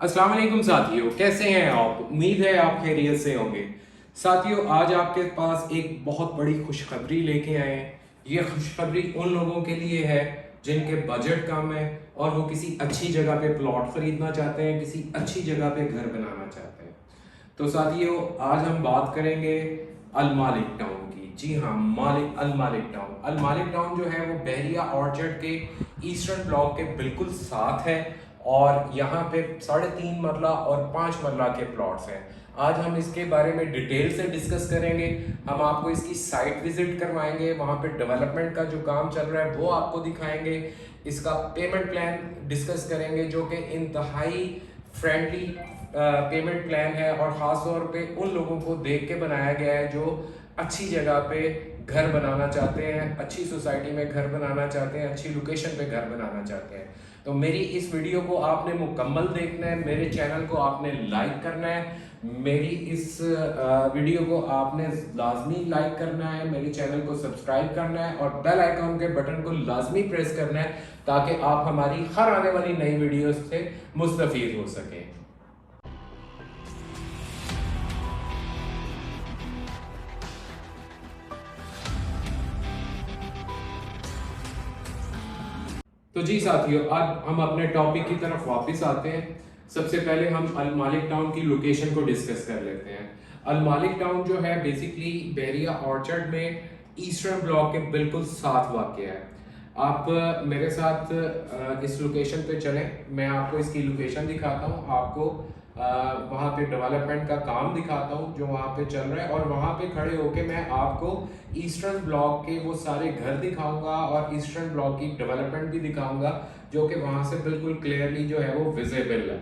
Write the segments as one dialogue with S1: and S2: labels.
S1: अस्सलाम वालेकुम साथियों, कैसे हैं आप? उम्मीद है आप खैरियत से होंगे। साथियों, आज आपके पास एक बहुत बड़ी खुशखबरी लेके आए हैं। ये खुशखबरी उन लोगों के लिए है जिनके बजट कम है और वो किसी अच्छी जगह पे प्लॉट खरीदना चाहते हैं, किसी अच्छी जगह पे घर बनाना चाहते हैं। तो साथियों, आज हम बात करेंगे अल मालिक टाउन की। जी हाँ, अल मालिक टाउन। अल मालिक टाउन जो है वो बहरिया ऑर्चर्ड के ईस्टर्न ब्लॉक के बिल्कुल साथ है और यहाँ पे 3.5 मरला और 5 मरला के प्लॉट्स हैं। आज हम इसके बारे में डिटेल से डिस्कस करेंगे। हम आपको इसकी साइट विजिट करवाएंगे, वहाँ पे डेवलपमेंट का जो काम चल रहा है वो आपको दिखाएंगे। इसका पेमेंट प्लान डिस्कस करेंगे जो कि इंतहाई फ्रेंडली पेमेंट प्लान है और ख़ास तौर पे उन लोगों को देख के बनाया गया है जो अच्छी जगह पे घर बनाना चाहते हैं, अच्छी सोसाइटी में घर बनाना चाहते हैं, अच्छी लोकेशन पे घर बनाना चाहते हैं। तो मेरी इस वीडियो को आपने मुकम्मल देखना है, मेरे चैनल को आपने लाइक करना है, मेरी इस वीडियो को आपने लाजमी लाइक करना है, मेरे चैनल को सब्सक्राइब करना है और बेल आइकॉन के बटन को लाजमी प्रेस करना है ताकि आप हमारी हर आने वाली नई वीडियो से मुस्तफीद हो सकें। तो जी साथियों, अब हम अपने टॉपिक की तरफ वापस आते हैं। सबसे पहले हम अल मालिक टाउन की लोकेशन को डिस्कस कर लेते हैं। अल मालिक टाउन जो है बेसिकली बहरिया ऑर्चर्ड में ईस्टर्न ब्लॉक के बिल्कुल साथ वाक़ है। आप मेरे साथ इस लोकेशन पे चलें, मैं आपको इसकी लोकेशन दिखाता हूँ, आपको वहाँ पे डेवलपमेंट का काम दिखाता हूँ जो वहाँ पे चल रहा है और वहाँ पे खड़े होके मैं आपको ईस्टर्न ब्लॉक के वो सारे घर दिखाऊंगा और ईस्टर्न ब्लॉक की डेवलपमेंट भी दिखाऊंगा जो कि वहाँ से बिल्कुल क्लियरली जो है वो विजिबल है।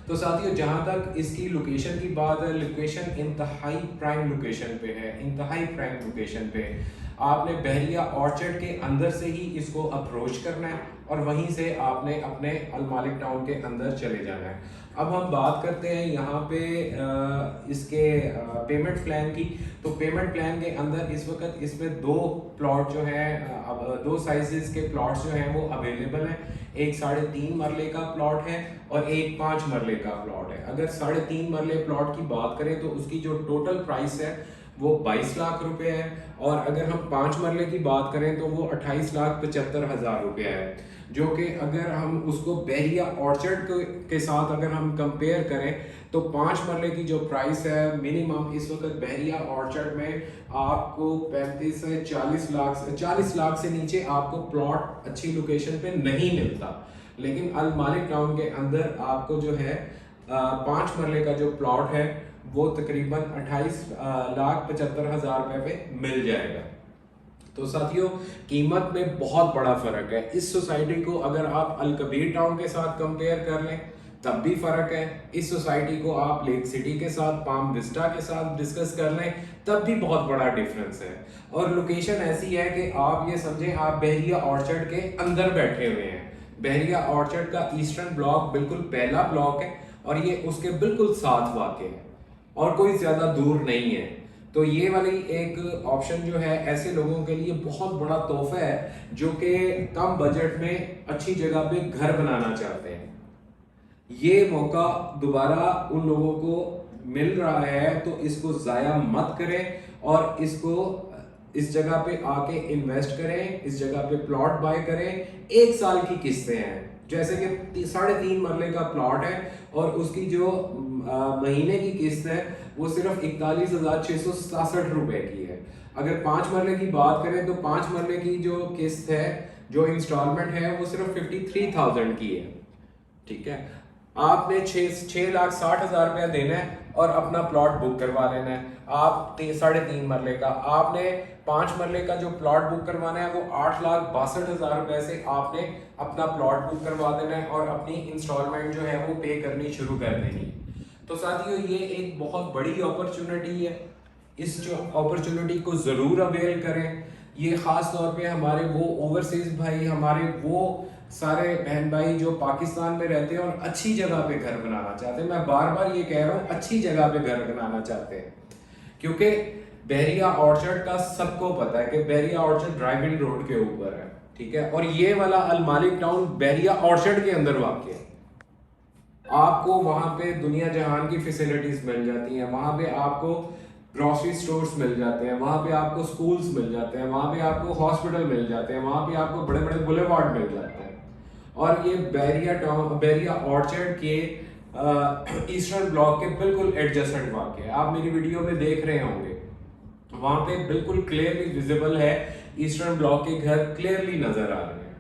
S1: तो साथियों, जहाँ तक इसकी लोकेशन की बात है, लोकेशन इंतहाई प्राइम लोकेशन पे है, इंतहाई प्राइम लोकेशन पे। आपने बहरिया ऑर्चर्ड के अंदर से ही इसको अप्रोच करना है और वहीं से आपने अपने अल मालिक टाउन के अंदर चले जाना है। अब हम बात करते हैं यहाँ पे इसके पेमेंट प्लान की। तो पेमेंट प्लान के अंदर इस वक्त इसमें दो प्लॉट जो है, अब दो साइजेस के प्लॉट्स जो हैं वो अवेलेबल हैं। एक 3.5 मरले का प्लॉट है और एक 5 मरले का प्लॉट है। अगर 3.5 मरले प्लॉट की बात करें तो उसकी जो टोटल प्राइस है वो 22 लाख रुपए है और अगर हम 5 मरले की बात करें तो वो 28,75,000 रुपया है। जो कि अगर हम उसको बहरिया ऑर्चर्ड के साथ अगर हम कंपेयर करें तो 5 मरले की जो प्राइस है मिनिमम इस वक्त बहरिया ऑर्चर्ड में आपको 35 से 40 लाख से नीचे आपको प्लॉट अच्छी लोकेशन पे नहीं मिलता। लेकिन अल मालिक टाउन के अंदर आपको जो है 5 मरले का जो प्लॉट है वो तकरीबन 28,75,000 रुपए पे मिल जाएगा। तो साथियों, कीमत में बहुत बड़ा फर्क है। इस सोसाइटी को अगर आप अल कबीर टाउन के साथ कंपेयर कर लें तब भी फर्क है। इस सोसाइटी को आप लेक सिटी के साथ, पाम विस्टा के साथ डिस्कस कर लें तब भी बहुत बड़ा डिफरेंस है। और लोकेशन ऐसी है कि आप ये समझें आप बहरिया ऑर्चर्ड के अंदर बैठे हुए हैं। बहरिया ऑर्चर्ड का ईस्टर्न ब्लॉक बिल्कुल पहला ब्लॉक है और ये उसके बिल्कुल साथ वाक़ है और कोई ज्यादा दूर नहीं है। तो ये वाली एक ऑप्शन जो है ऐसे लोगों के लिए बहुत बड़ा तोहफा है जो कि कम बजट में अच्छी जगह पे घर बनाना चाहते हैं। ये मौका दोबारा उन लोगों को मिल रहा है तो इसको ज़ाया मत करें और इसको इस जगह पे आके इन्वेस्ट करें, इस जगह पे प्लॉट बाय करें। 1 साल की किस्तें हैं, जैसे कि 3.5 मरले का प्लॉट है और उसकी जो महीने की किस्त है वो सिर्फ 41,667 रुपए की है। अगर 5 मरले की बात करें तो 5 मरले की जो किस्त है, जो इंस्टॉलमेंट है वो सिर्फ 53,000 की है। ठीक है, आपने 6,60,000 रुपया देना है और अपना प्लॉट बुक करवा लेना है। आप 3.5 मरले का, आपने 5 मरले का जो प्लॉट बुक करवाना है वो 8,62,000 रुपए से आपने अपना प्लॉट बुक करवा देना है और अपनी इंस्टॉलमेंट जो है वो पे करनी शुरू कर देनी है। तो साथियों, ये एक बहुत बड़ी अपॉर्चुनिटी है। इस जो अपॉर्चुनिटी को ज़रूर अवेल करें। ये ख़ास तौर पे हमारे वो ओवरसीज़ भाई, हमारे वो सारे बहन भाई जो पाकिस्तान में रहते हैं और अच्छी जगह पे घर बनाना चाहते हैं। मैं बार बार ये कह रहा हूँ, अच्छी जगह पे घर बनाना चाहते हैं क्योंकि बहरिया ऑर्चर्ड का सबको पता है कि बहरिया ऑर्चर्ड ड्राइविंग रोड के ऊपर है। ठीक है, और ये वाला अल मालिक टाउन बहरिया ऑर्चर्ड के अंदर वाक़ है। आपको वहाँ पे दुनिया जहान की फैसिलिटीज मिल जाती हैं, वहाँ पे आपको ग्रोसरी स्टोर्स मिल जाते हैं, वहाँ पे आपको स्कूल्स मिल जाते हैं, वहाँ पे आपको हॉस्पिटल मिल जाते हैं, वहाँ पे आपको बड़े बड़े बुलेवार्ड मिल जाते हैं। और ये बैरिया ऑर्चर्ड के ईस्टर्न ब्लॉक के बिल्कुल एडजेसेंट वाक़ है। आप मेरी वीडियो में देख रहे होंगे, वहाँ पे बिल्कुल क्लियरली विजिबल है, ईस्टर्न ब्लॉक के घर क्लियरली नजर आ रहे हैं।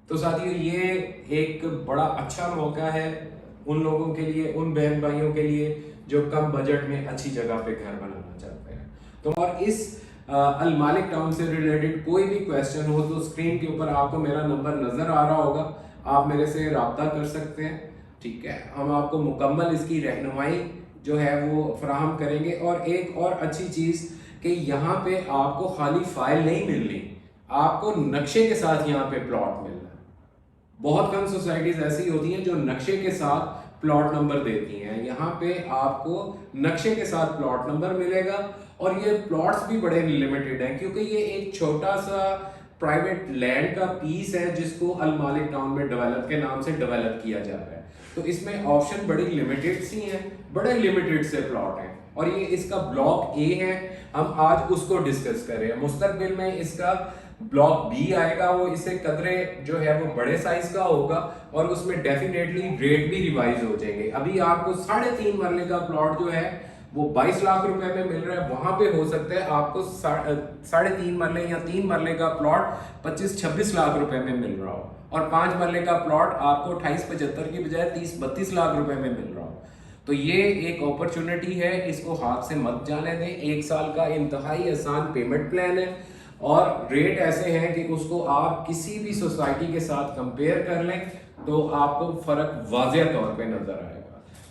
S1: तो साथियों, ये एक बड़ा अच्छा मौका है उन लोगों के लिए, उन बहन भाइयों के लिए जो कम बजट में अच्छी जगह पे घर बनाना चाहते हैं। तो और इस अल मालिक टाउन से रिलेटेड कोई भी क्वेश्चन हो तो स्क्रीन के ऊपर आपको मेरा नंबर नजर आ रहा होगा, आप मेरे से रब्ता कर सकते हैं। ठीक है, हम आपको मुकम्मल इसकी रहनुमाई जो है वो फराहम करेंगे। और एक और अच्छी चीज़ कि यहाँ पे आपको खाली फाइल नहीं मिल रही, आपको नक्शे के साथ यहाँ पे प्लॉट मिल रहा है। बहुत कम सोसाइटीज ऐसी होती हैं जो नक्शे के साथ प्लॉट नंबर देती हैं। यहाँ पे आपको नक्शे के साथ प्लॉट नंबर मिलेगा। और ये प्लॉट्स भी बड़े लिमिटेड हैं, क्योंकि ये एक छोटा सा प्राइवेट लैंड का पीस है जिसको अल मालिक टाउन में डेवलप के नाम से डेवलप किया जा रहा है। तो इसमें ऑप्शन बड़ी लिमिटेड सी हैं, बड़े लिमिटेड से प्लॉट हैं। और ये इसका ब्लॉक ए है, हम आज उसको डिस्कस कर रहे हैं। मुस्तकबिल में इसका ब्लॉक बी आएगा, वो इससे कदरे जो है वो बड़े साइज का होगा और उसमें डेफिनेटली रेट भी रिवाइज हो जाएंगे। अभी आपको 3.5 मरले का प्लॉट जो है वो 22 लाख रुपए में मिल रहा है, वहां पे हो सकता है आपको 3.5 मरले या 3 मरले का प्लॉट 25-26 लाख रुपए में मिल रहा हो, और 5 मरले का प्लॉट आपको 28-75 की बजाय 30-32 लाख रुपए में मिल रहा हो। तो ये एक अपॉर्चुनिटी है, इसको हाथ से मत जाने दें। 1 साल का इंतहाई आसान पेमेंट प्लान है और रेट ऐसे हैं कि उसको आप किसी भी सोसाइटी के साथ कंपेयर कर लें तो आपको फर्क वाज़ेह तौर पे नजर आएगा।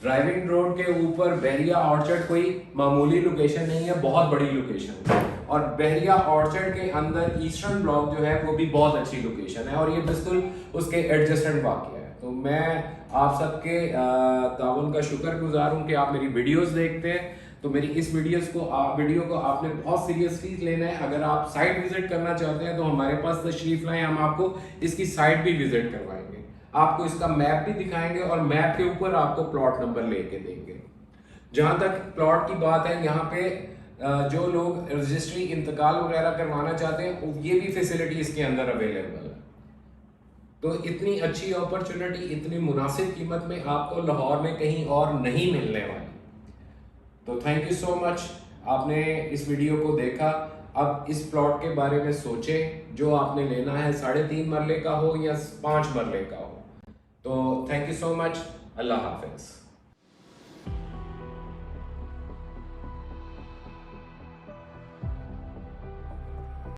S1: ड्राइविंग रोड के ऊपर बहरिया ऑर्चर्ड कोई मामूली लोकेशन नहीं है, बहुत बड़ी लोकेशन है। और बहरिया ऑर्चर्ड के अंदर ईस्टर्न ब्लॉक जो है वो भी बहुत अच्छी लोकेशन है और ये बिल्कुल उसके एडजेसेंट वाक़या है। तो मैं आप सबके ताउन का शुक्रगुजार हूँ कि आप मेरी वीडियोस देखते हैं। तो मेरी इस वीडियो को आपने बहुत सीरियसली लेना है। अगर आप साइट विजिट करना चाहते हैं तो हमारे पास तशरीफ लाएं, हम आपको इसकी साइट भी विजिट करवाएंगे, आपको इसका मैप भी दिखाएंगे और मैप के ऊपर आपको प्लॉट नंबर लेके देंगे। जहां तक प्लॉट की बात है, यहाँ पे जो लोग रजिस्ट्री इंतकाल वगैरह करवाना चाहते हैं, ये भी फैसिलिटी इसके अंदर अवेलेबल है। तो इतनी अच्छी अपॉर्चुनिटी इतनी मुनासिब कीमत में आपको लाहौर में कहीं और नहीं मिलने वाली। तो थैंक यू सो मच, आपने इस वीडियो को देखा। अब इस प्लॉट के बारे में सोचें, जो आपने लेना है 3.5 मरले का हो या 5 मरले का हो। तो thank you so much, Allah Hafiz.